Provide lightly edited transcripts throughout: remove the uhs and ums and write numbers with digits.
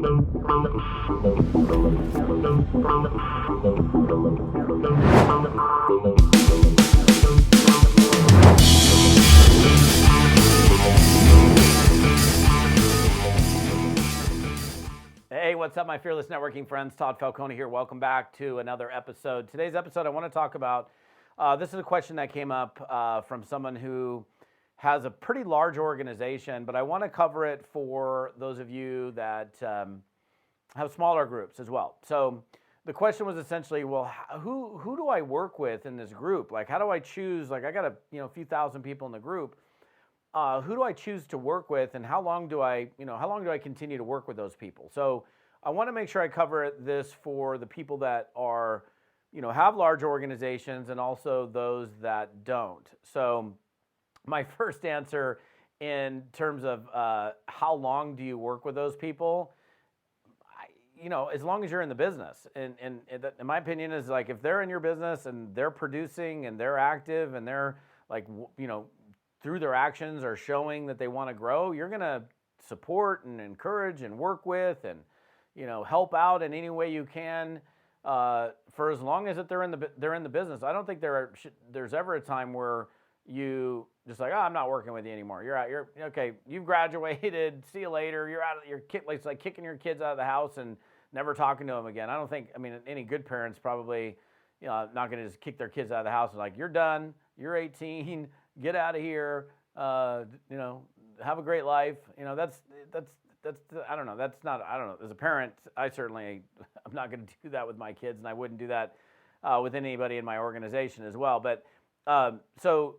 Hey, what's up, my fearless networking friends? Todd Falcone here. Welcome back to another episode. Today's episode, I want to talk about, this is a question that came up from someone who has a pretty large organization, but I want to cover it for those of you that have smaller groups as well. So the question was essentially, well, who do I work with in this group? Like, how do I choose? Like, I got a few thousand people in the group. Who do I choose to work with, and how long do I continue to work with those people? So I want to make sure I cover this for the people that are, have large organizations and also those that don't. So my first answer in terms of how long do you work with those people, as long as you're in the business. And in my opinion is like, if they're in your business and they're producing and they're active and they're like, through their actions are showing that they want to grow, you're going to support and encourage and work with and, help out in any way you can for as long as that they're in the business. I don't think there's ever a time where you just like, I'm not working with you anymore. You're out. You're okay. You've graduated. See you later. You're out of your kid. It's like kicking your kids out of the house and never talking to them again. I don't think. Any good parents probably, not going to just kick their kids out of the house and like, you're done. You're 18. Get out of here. Have a great life. That's I don't know. That's not. I don't know. As a parent, I'm not going to do that with my kids, and I wouldn't do that with anybody in my organization as well. But so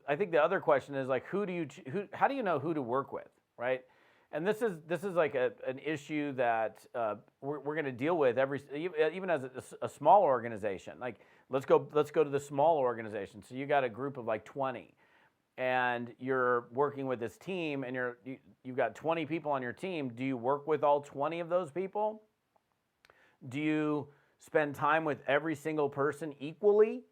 I think the other question is like, how do you know who to work with, right? And this is like an issue that we're going to deal with even as a small organization. Like let's go to the small organization. So you got a group of like 20, and you're working with this team, and you've got 20 people on your team. Do you work with all 20 of those people? Do you spend time with every single person equally?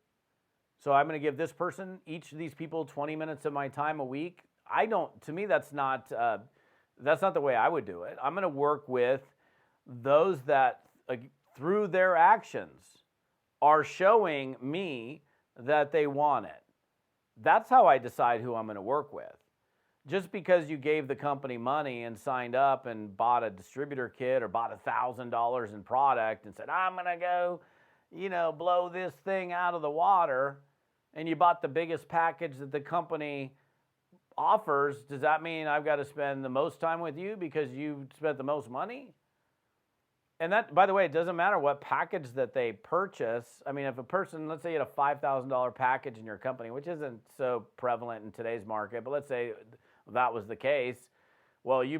So I'm going to give this person, each of these people, 20 minutes of my time a week. To me, that's not the way I would do it. I'm going to work with those that, through their actions, are showing me that they want it. That's how I decide who I'm going to work with. Just because you gave the company money and signed up and bought a distributor kit or bought $1,000 in product and said, I'm going to go, blow this thing out of the water, and you bought the biggest package that the company offers, does that mean I've got to spend the most time with you because you spent the most money? And that, by the way, it doesn't matter what package that they purchase. If a person, let's say you had a $5,000 package in your company, which isn't so prevalent in today's market, but let's say that was the case. Well, you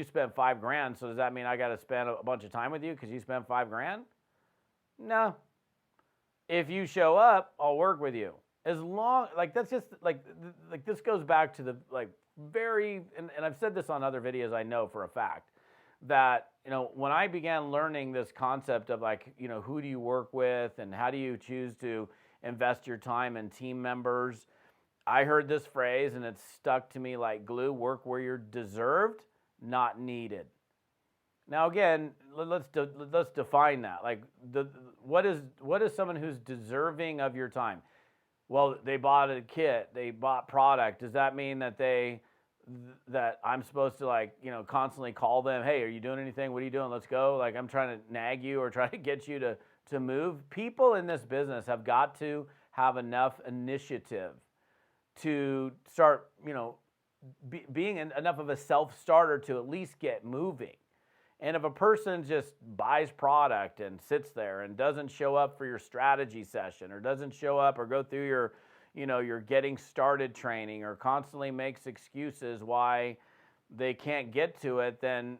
spent $5,000, so does that mean I got to spend a bunch of time with you because you spent $5,000? No. If you show up, I'll work with you. As long, that's just, this goes back to the, and I've said this on other videos, I know for a fact, that, when I began learning this concept of who do you work with and how do you choose to invest your time in team members, I heard this phrase and it stuck to me like glue: work where you're deserved, not needed. Now again, let's define that. What is someone who's deserving of your time? Well, they bought a kit, they bought product. Does that mean that I'm supposed to constantly call them? Hey, are you doing anything? What are you doing? Let's go. I'm trying to nag you or try to get you to move. People in this business have got to have enough initiative to start, being enough of a self-starter to at least get moving. And if a person just buys product and sits there and doesn't show up for your strategy session, or doesn't show up or go through your getting started training, or constantly makes excuses why they can't get to it, then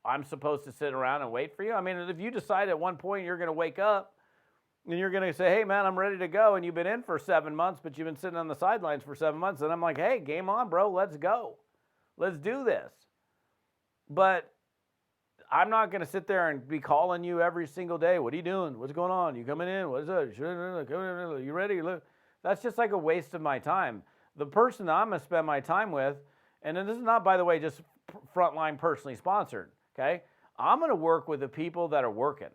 I'm supposed to sit around and wait for you? If you decide at one point you're going to wake up and you're going to say, hey man, I'm ready to go, and you've been in for 7 months, but you've been sitting on the sidelines for 7 months, and I'm like, hey, game on, bro, let's go. Let's do this. But I'm not going to sit there and be calling you every single day. What are you doing? What's going on? You coming in? What is that? You ready? That's just like a waste of my time. The person that I'm going to spend my time with, and this is not, by the way, just frontline personally sponsored, okay? I'm going to work with the people that are working.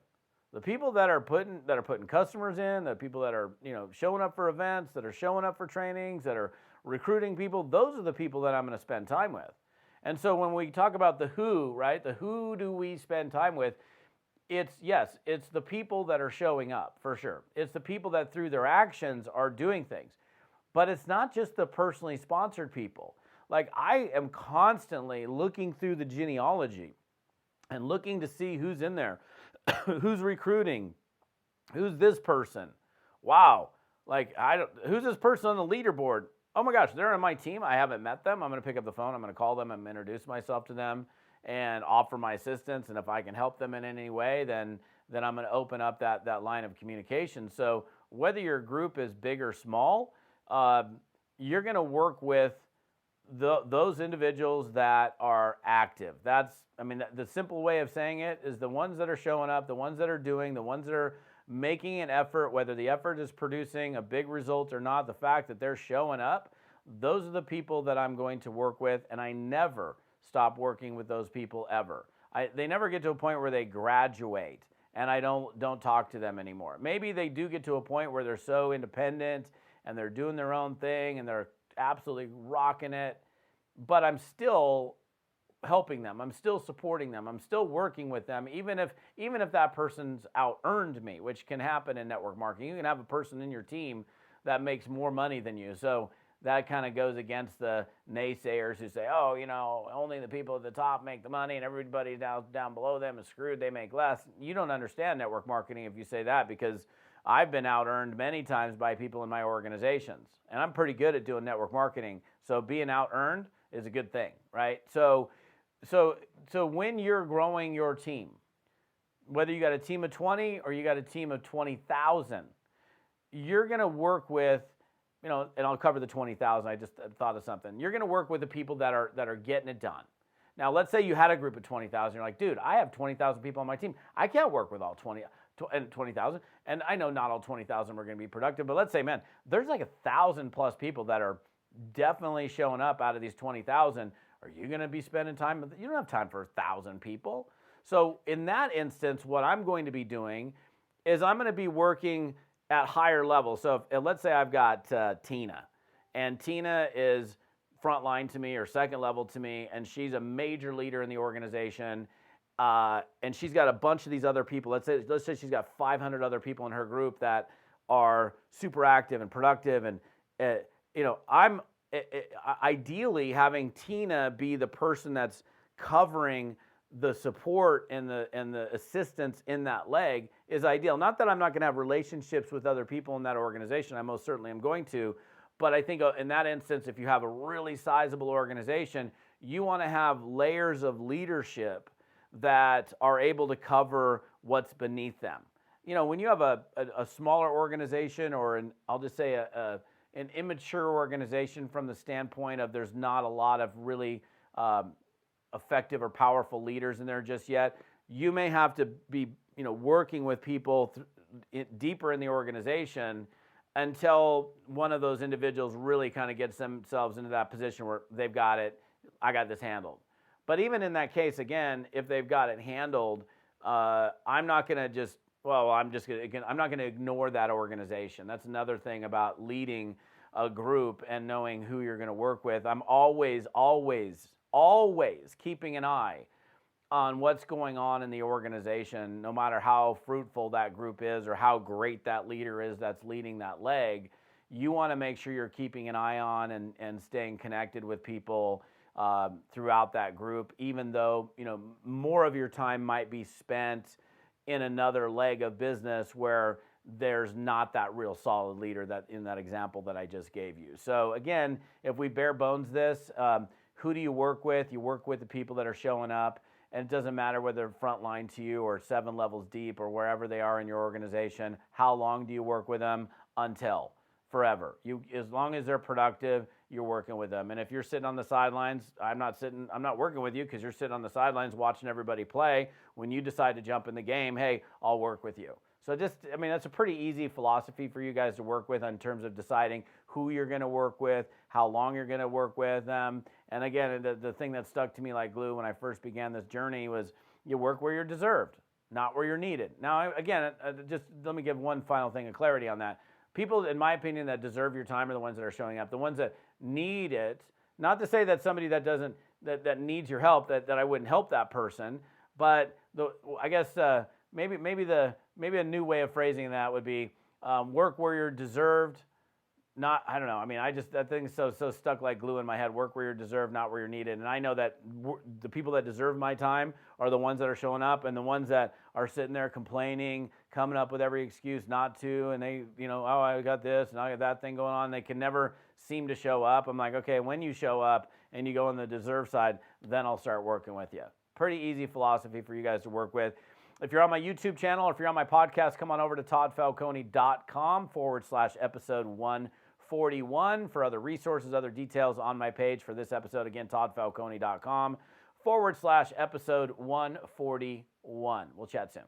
The people that are putting customers in, the people that are, showing up for events, that are showing up for trainings, that are recruiting people, those are the people that I'm going to spend time with. And so when we talk about the who, right? The who do we spend time with? It's the people that are showing up, for sure. It's the people that through their actions are doing things. But it's not just the personally sponsored people. Like, I am constantly looking through the genealogy and looking to see who's in there, who's recruiting, who's this person. Wow, like, who's this person on the leaderboard? Oh my gosh, they're on my team. I haven't met them. I'm going to pick up the phone. I'm going to call them and introduce myself to them and offer my assistance. And if I can help them in any way, then I'm going to open up that line of communication. So whether your group is big or small, you're going to work with those individuals that are active. The simple way of saying it is the ones that are showing up, the ones that are doing, the ones that are making an effort, whether the effort is producing a big result or not, the fact that they're showing up, those are the people that I'm going to work with, and I never stop working with those people ever. They never get to a point where they graduate and I don't talk to them anymore. Maybe they do get to a point where they're so independent and they're doing their own thing and they're absolutely rocking it, but I'm still helping them. I'm still supporting them. I'm still working with them, even if that person's out-earned me, which can happen in network marketing. You can have a person in your team that makes more money than you. So that kind of goes against the naysayers who say, oh, only the people at the top make the money and everybody down below them is screwed, they make less. You don't understand network marketing if you say that, because I've been out-earned many times by people in my organizations, and I'm pretty good at doing network marketing. So being out-earned is a good thing, right? So when you're growing your team, whether you got a team of 20 or you got a team of 20,000, you're going to work with, and I'll cover the 20,000. I just thought of something. You're going to work with the people that are getting it done. Now, let's say you had a group of 20,000. You're like, dude, I have 20,000 people on my team. I can't work with all 20,000. And I know not all 20,000 are going to be productive, but let's say, man, there's like 1,000 plus people that are definitely showing up out of these 20,000. Are you going to be spending time? You don't have time for 1,000 people. So in that instance, what I'm going to be doing is I'm going to be working at higher levels. So let's say I've got Tina, and Tina is frontline to me or second level to me, and she's a major leader in the organization, and she's got a bunch of these other people. Let's say she's got 500 other people in her group that are super active and productive, and I'm ideally having Tina be the person that's covering the support and the assistance in that leg is ideal. Not that I'm not going to have relationships with other people in that organization. I most certainly am going to. But I think in that instance, if you have a really sizable organization, you want to have layers of leadership that are able to cover what's beneath them. When you have a smaller organization, or I'll just say an immature organization from the standpoint of there's not a lot of really effective or powerful leaders in there just yet, you may have to be working with people deeper in the organization until one of those individuals really kind of gets themselves into that position where they've got it, I got this handled. But even in that case, again, if they've got it handled, I'm not going to ignore that organization. That's another thing about leading a group and knowing who you're going to work with. I'm always keeping an eye on what's going on in the organization, no matter how fruitful that group is or how great that leader is that's leading that leg. You want to make sure you're keeping an eye on and staying connected with people throughout that group, even though more of your time might be spent in another leg of business where there's not that real solid leader that in that example that I just gave you. So again, if we bare bones this, who do you work with? You work with the people that are showing up, and it doesn't matter whether they're frontline to you or 7 levels deep or wherever they are in your organization. How long do you work with them? Until forever. As long as they're productive, you're working with them. And if you're sitting on the sidelines, I'm not working with you because you're sitting on the sidelines watching everybody play. When you decide to jump in the game, hey, I'll work with you. So that's a pretty easy philosophy for you guys to work with in terms of deciding who you're going to work with, how long you're going to work with them. And again, the thing that stuck to me like glue when I first began this journey was you work where you're deserved, not where you're needed. Now, again, just let me give one final thing of clarity on that. People, in my opinion, that deserve your time are the ones that are showing up. The ones that need it, not to say that somebody that doesn't, that needs your help, that I wouldn't help that person, but I guess maybe a new way of phrasing that would be work where you're deserved. Not, I don't know. I mean, that thing's so stuck like glue in my head. Work where you're deserved, not where you're needed. And I know that the people that deserve my time are the ones that are showing up, and the ones that are sitting there complaining, coming up with every excuse not to, and they, oh, I got this and I got that thing going on. They can never seem to show up. I'm like, okay, when you show up and you go on the deserve side, then I'll start working with you. Pretty easy philosophy for you guys to work with. If you're on my YouTube channel, or if you're on my podcast, come on over to toddfalcone.com/episode 141 for other resources, other details on my page for this episode. Again, toddfalcone.com/episode 141. We'll chat soon.